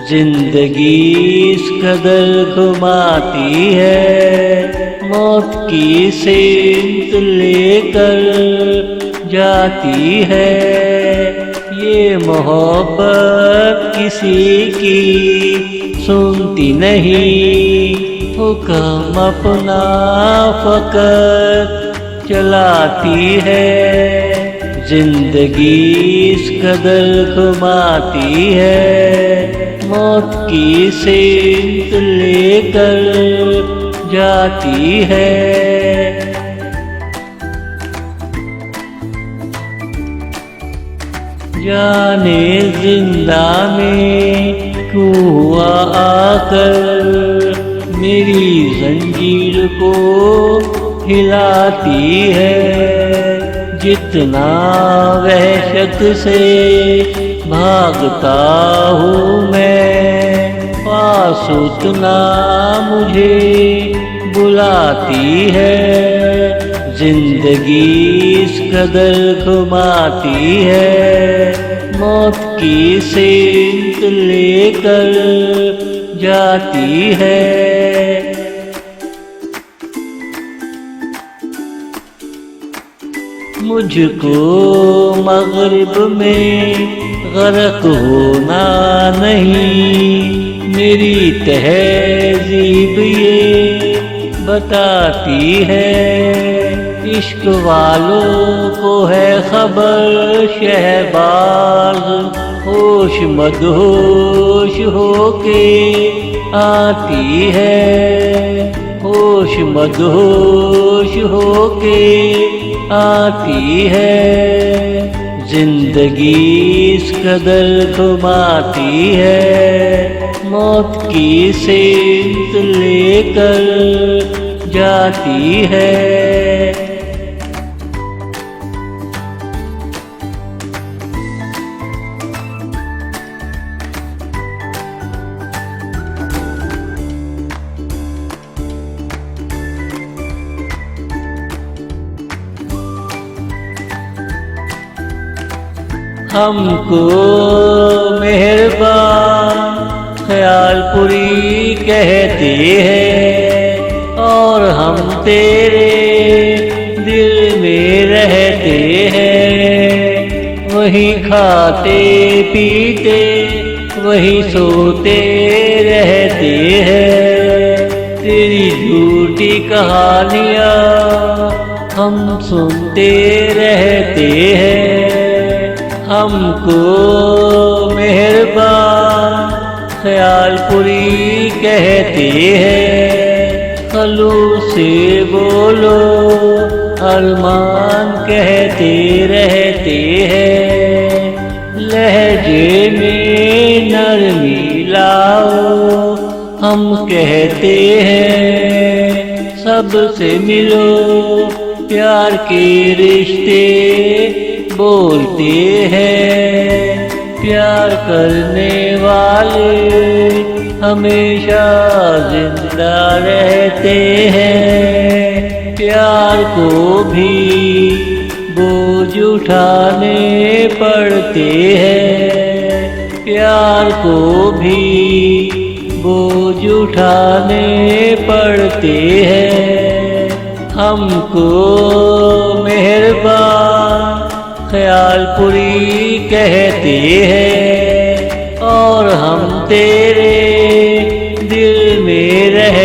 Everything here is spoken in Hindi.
जिंदगी इस कदर घुमाती है, मौत की सेंध लेकर जाती है। ये मोहब्बत किसी की सुनती नहीं, हुक्म अपना फकत चलाती है। जिंदगी इस कदर घुमाती है, मौत की सेंध लेकर जाती है। जाने जिंदा में क्यों हुआ आकर मेरी जंजीर को हिलाती है। जितना वहशत से भागता हूँ मैं, पास उतना मुझे बुलाती है। जिंदगी इस कदर घुमाती है, मौत की सेंध लेकर जाती है। मुझको मग़रिब में गर्क होना नहीं, मेरी तहज़ीब ये बताती है। इश्क वालों को है खबर शहबाज, होश मदहोश होके आती है। होश मदहोश होके आती है। जिंदगी इस कदर घुमाती है, मौत की सेंध लेकर जाती है। हमको मेहरबान ख्यालपुरी कहते हैं, और हम तेरे दिल में रहते हैं। वहीं खाते पीते वहीं सोते रहते हैं। तेरी झूठी कहानियाँ हम सुनते रहते हैं। हमको मेहरबान ख्यालपुरी कहते हैं, खलूस से बोलो अरमान कहते रहते हैं। लहजे में नरमी लाओ हम कहते हैं। सबसे मिलो प्यार के रिश्ते बोलते हैं। प्यार करने वाले हमेशा जिंदा रहते हैं। प्यार को भी बोझ उठाने पड़ते हैं। प्यार को भी बोझ उठाने पड़ते हैं। हमको मेहरबान ख्यालपुरी कहते हैं, और हम तेरे दिल में रह